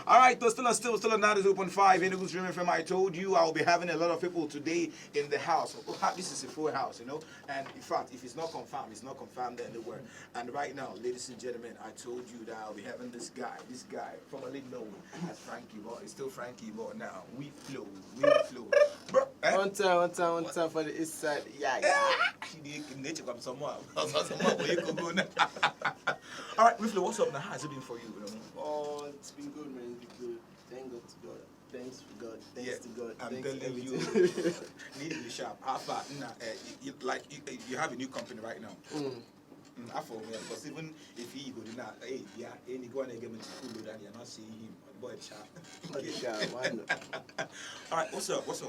All right, still on 92.5 Enugu's Dream FM. I told you I'll be having a lot of people today in the house. This is a full house, you know. And in fact, if it's not confirmed, it's not confirmed anywhere. And right now, ladies and gentlemen, I told you that I'll be having this guy, formerly known as Frankie, but it's still Frankie, but now Weflo. Bro, One time for the east side. Yeah. All right, Weflo, what's up now? How has it been for you? Oh, it's been good, man. It's been good. Thank God to God. Thanks to God. Thanks to God. I'm telling you, need to be sharp. How far? You have a new company right now. I for me, because even if he go now, hey, yeah, any go and get him to school, then you're not seeing him. Boy, sharp. Why not? All right, what's up? What's the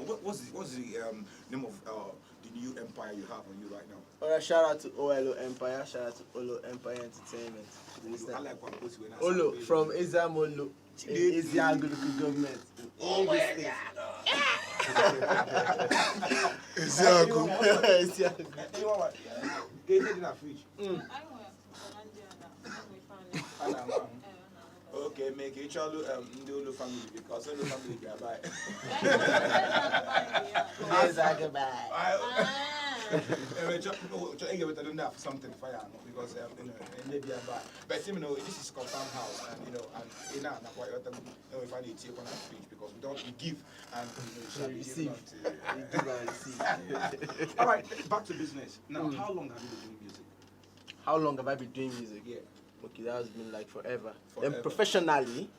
name of the new empire you have on you right now? All right, shout out to OLO Empire. Shout out to OLO Empire Entertainment. I like one post when I OLO from Izamolo. Enugu government. Oh my God. Enugu. You know what? Get it in a fridge. Okay, make each other the family because all the family can buy. Something for because but you know this is confirmed house and you know and if I need to take on that speech because we don't give and receive. All right, back to business. Now, how long have you been doing music? How long have I been doing music? Yeah. Okay, that has been like forever. And professionally.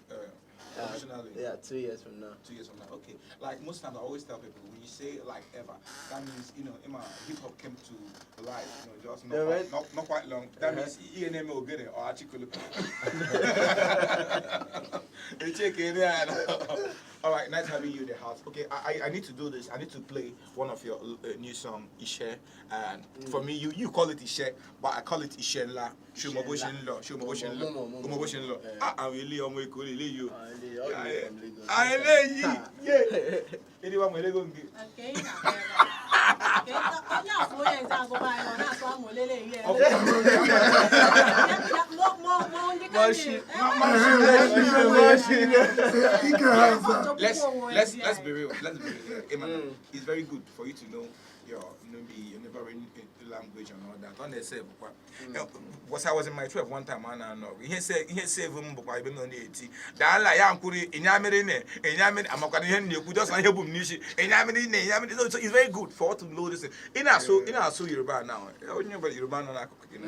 Professionally? Yeah, 2 years from now. 2 years from now, okay. Like most times I always tell people, when you say like ever, that means, you know, hip-hop came to life, you know, just not quite long. That means ENM will get it, or article. All right, nice having you in the house. Okay, I need to do this. I need to play one of your new song, Ishe. And for me, you call it Ishe, but I call it Ishe La. Show my bush in law. I really am going to you. I lay you. Anyone will go and get. Let's be real. It's very good for you to know your neighboring language and all that. On the same, was I was in my 12 one time and I know he said I been on the 80. That like I'm kuri inyamere I'm going to just help him nishi so it's very good for to know this. In our so Yoruba now. Yoruba now I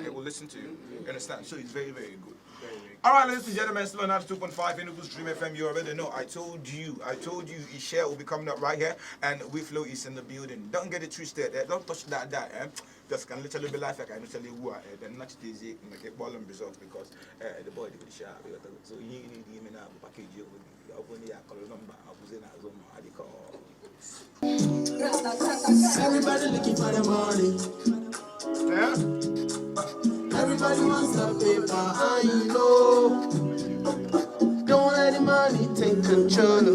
will listen to you. You understand? So it's very, very good. All right, ladies and gentlemen, still on 92.5 Enugu's Dream FM. You already know. I told you, Ishe will be coming up right here, and Weflo is in the building. Don't get it twisted. Don't touch that. Just can literally be life. I can literally then not easy make ball and results because the boy did the sharp. So you need him in a package. You open the call number. I was in a zone. I call. Everybody looking for the money. Yeah. Everybody wants a paper, and you know. Don't let the money take control.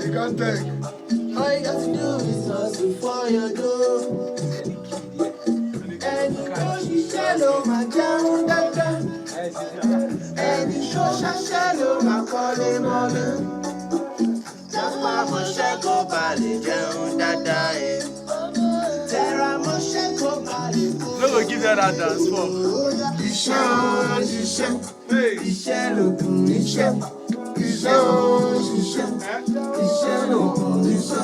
You can't take. All you got to do is hustle for your dough. And you know you shallow, my down, dada. And you show shallow, my calling mother. Just my shako, body down, dada. No go give that a dance for.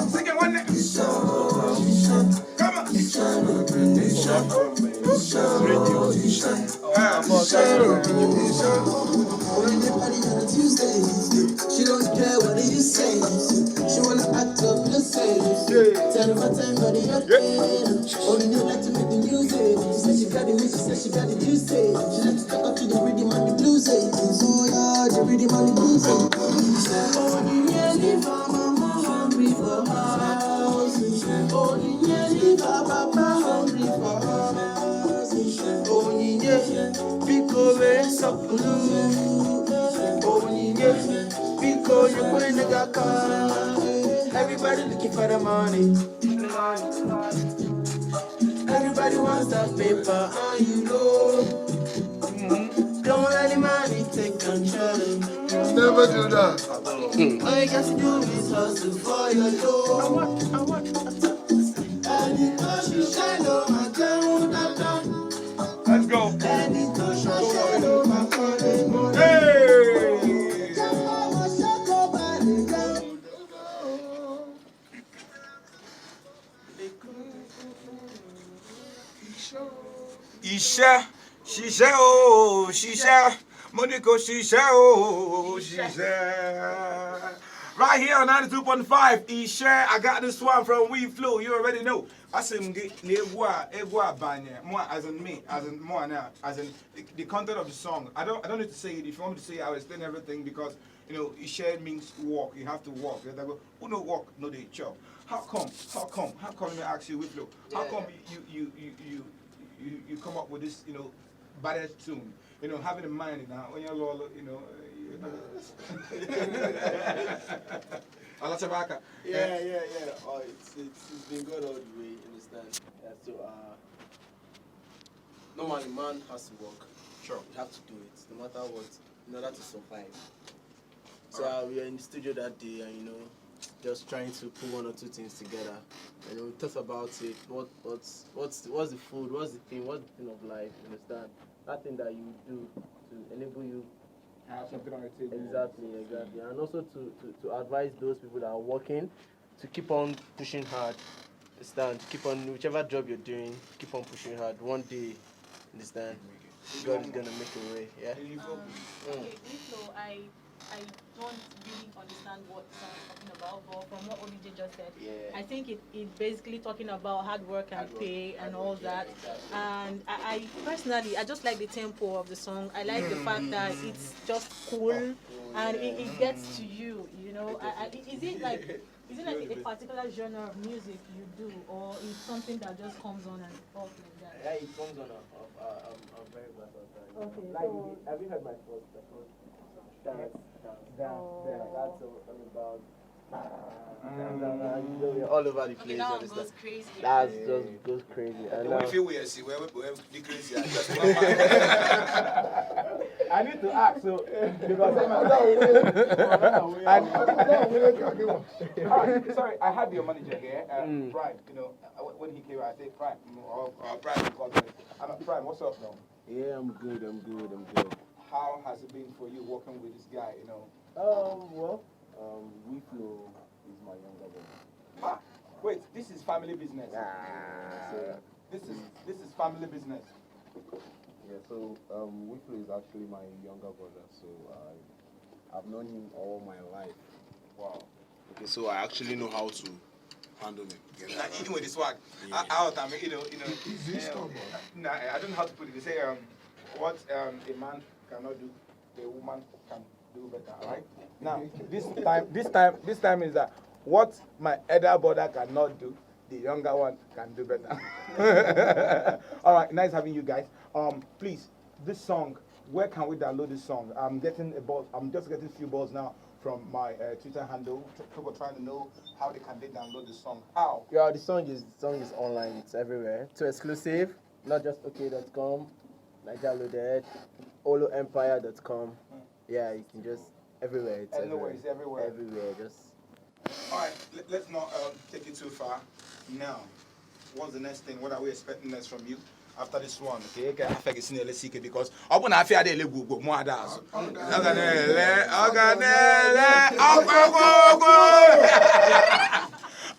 Second one. Come on. She don't care what you say. She wanna act up the same. Tell her what time body you're only you like to make the music. She said she got the music, she said she got the juice. She like to talk up to the rhythm and the blues. So yeah, the rhythm and the blues. Oh, you nearly for mama hungry for house. Oh, you nearly for papa hungry for house. Oh, you nearly because it's up blue. Oh, you nearly because you're going to get car. Everybody looking for the money. Everybody wants that paper, and you know. Don't let the money take control. never do that. All you got to do is hustle for your dough. And it does shine on my town. Let's go. And it does shine on my town. Hey! Isha, Shisha, oh, Shisha, Monico, Shisha, oh, Shisha. Right here on 92.5, Isha, I got this one from Weflo, you already know. I said, Egwa Banya, more as in me, as in more now, as in the content of the song. I don't need to say it. If you want me to say it, I'll explain everything because, you know, Isha means walk. You have to walk. You have to go, who no walk, no they chop. How come, let me ask you, Weflo, how come you come up with this, you know, baddest tune, you know, having in mind now when you're you know. Yeah. Oh, it's been good all the way. You understand? So normally man has to work. Sure. You have to do it, no matter what, in order to survive. So we were in the studio that day, and you know, just trying to put one or two things together. And we talked about it. What's the food? What's the thing of life? You understand? That thing that you do to enable you Have something on the table. exactly, and also to advise those people that are working to keep on pushing hard. Understand? Keep on whichever job you're doing. Keep on pushing hard. One day, understand? God is gonna make a way. Yeah. Okay, so I don't really understand what the song is talking about, but from what ODJ just said, I think it basically talking about hard work and pay and all that. And I personally, I just like the tempo of the song. I like the fact that it's just cool and it gets to you, you know. Is it like a particular genre of music you do, or is something that just comes on and off like that? Yeah, it comes on a very versatile. Okay, Like, so have you heard my first record? That's all about. We're all over the place. that one understand? goes crazy. That just goes crazy. And We feel we see where the crazy are. I need to ask so because sorry, I have your manager here, Prime. You know, when he came, I said Prime. Prime, I'm Prime. What's up now? yeah, I'm good. How has it been for you working with this guy? You know. Weflo is my younger brother. Ah, wait, this is family business. So, This is family business. Yeah, so Weflo is actually my younger brother, so I've known him all my life. Wow. Okay, so I actually know how to handle him. Even with the swag, out, I mean, you know. Nah, I don't know how to put it. They say, what a man cannot do, a woman can do better. All right. Now, this time is that what my elder brother cannot do, the younger one can do better. All right, nice having you guys. Please, this song, where can we download this song? I'm just getting a few balls now from my Twitter handle. People trying to know how they download the song. How? yeah, the song is online. It's everywhere. It's exclusive, not just OK.com, Nigeria Loaded, oloempire.com. Yeah, you can just everywhere. It's Anywhere, it's everywhere. Everywhere, just. All right, let's not take it too far. Now, what's the next thing? What are we expecting next from you after this one? Okay, I think it's nearly secret because I want to feel they go more than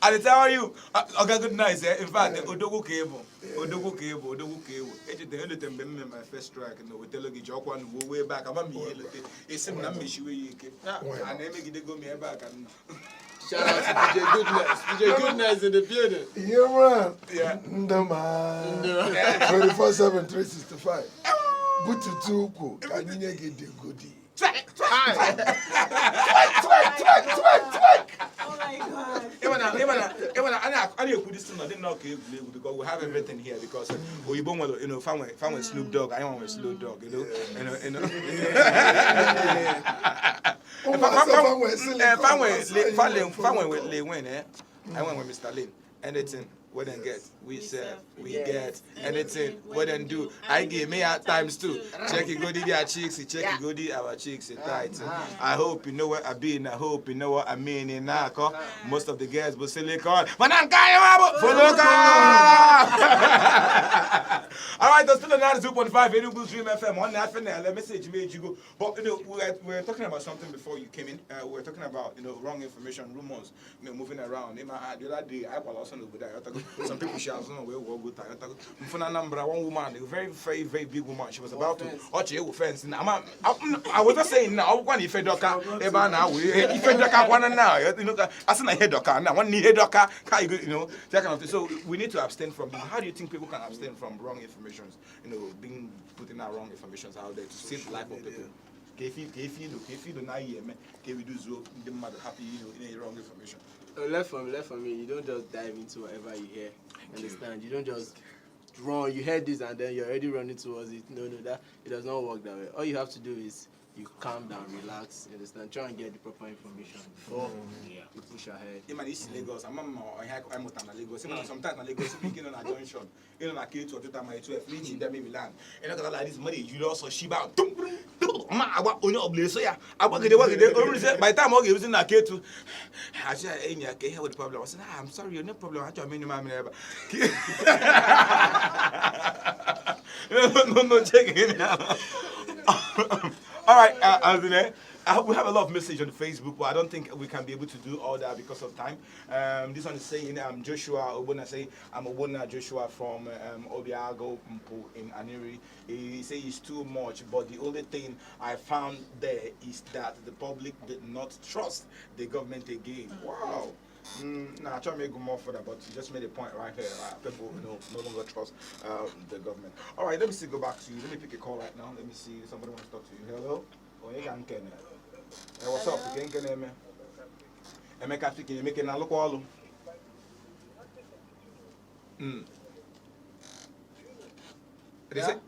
I tell you, I got Goodnoise. In fact, Odogu cable. Anything my first track, and we tell you, joke one way back. I'm a me. It's him. I'm miss you. And then make it go me back. Shout out to Deejay Goodnoise. Deejay Goodnoise in the building. Yeah, man. Yeah. Ndama. 24/7, 365. Bututuku. Kanyine gede godi. Twerk. Oh my God. I didn't put this thing. I didn't know because we have everything here. Because you know, if I'm with Snoop Dogg, I am with Snoop Dogg. You know. If I'm with Lil Wayne, I went with Mr. Lin. Anything. we then get, we serve, we Yes. get, anything, we then do. I give me at times too. Check it, go to their cheeks, check it, go to our cheeks, tight. I hope you know what I mean, I hope you know what I mean in Nako. Most of the girls will silicon. All right, that's still another 2.5 Enugu Dream FM. One FNL message made you go. But you know, we were talking about something before you came in. We were talking about wrong information, rumors, moving around. The other day, I was also over there. Some people share some way we go time. One woman, a very, very, very big woman. She was about to watch your offense. I was just saying now. I'm going to Fedoka. Eba now we Fedoka one now. I said I head doka now. One head doka. That kind of thing. So we need to abstain from this. How do you think people can abstain from wrong information? Being putting out wrong information out there to save the life of people. If you do not hear me, we do so the matter happy in wrong information. Left for me. You don't just dive into whatever you hear. Understand? You don't just run. You heard this and then you're already running towards it. No, that it does not work that way. All you have to do is you calm down, relax, understand, try and get the proper information before you push ahead. Man, this is Lagos. I'm Lagos. Sometimes in Lagos, speaking on a junction, on a K to my 12, reaching them in Milan. And I like this money, you also shiba. I want only obligation. I want the work. By the time I was using a K2, I said, hey, I can't have the problem. I said, I'm sorry, no problem. I try minimum never. No, checking it out. All right, we have a lot of message on Facebook, but I don't think we can be able to do all that because of time. This one is saying, I'm Joshua Obona. Say I'm Obona Joshua from Obiago in Aniri. He says it's too much, but the only thing I found there is that the public did not trust the government again. Wow. I try to make more for that, but you just made a point right here. People no longer trust the government. All right, let me go back to you. Let me pick a call right now. Let me see. Somebody wants to talk to you. Hello? Oh, you can Hey, what's up? You can me. Emeka speaking. You making a look all. Is it?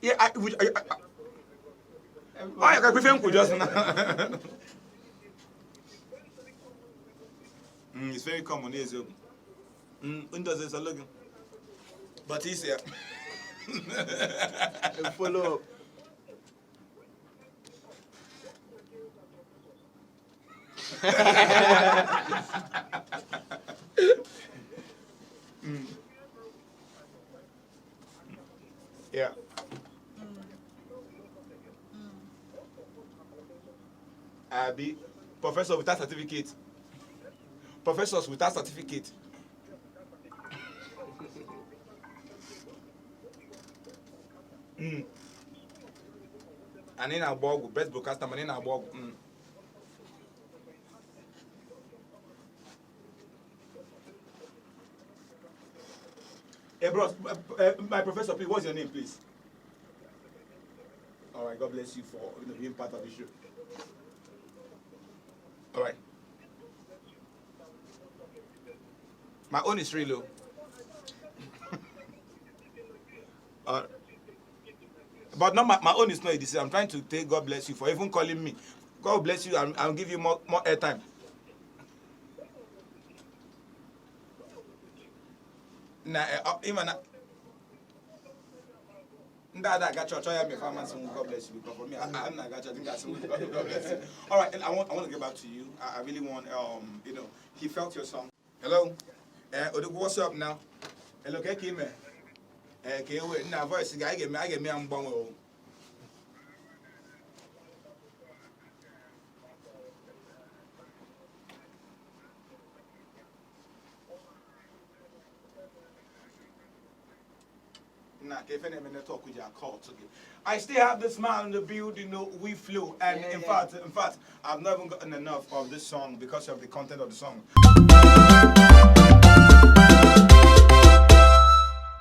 Yeah, I can prefer just now. It's very common, is it? Windows is a looking. But he's here. Follow up. Yeah. Abby, professor without certificate. Professors without certificate. And in our blog, best broadcaster, and in our blog. Hey, bros, my professor, please, what's your name, please? All right, God bless you for being part of the show. All right. My own is real low. But no, my own is not this. I'm trying to take God bless you for even calling me. God bless you, I'll give you more airtime. Nah, even that got your try me farmers God bless you because for me I'm not got you. I think that's God bless you. All right, I want to get back to you. I really want he felt your song. Hello. What's up now? Hello, okay, man. Okay, wait, now voice I get me I'm born. I still have the smile in the building, we flew, and in fact, I've never gotten enough of this song because of the content of the song.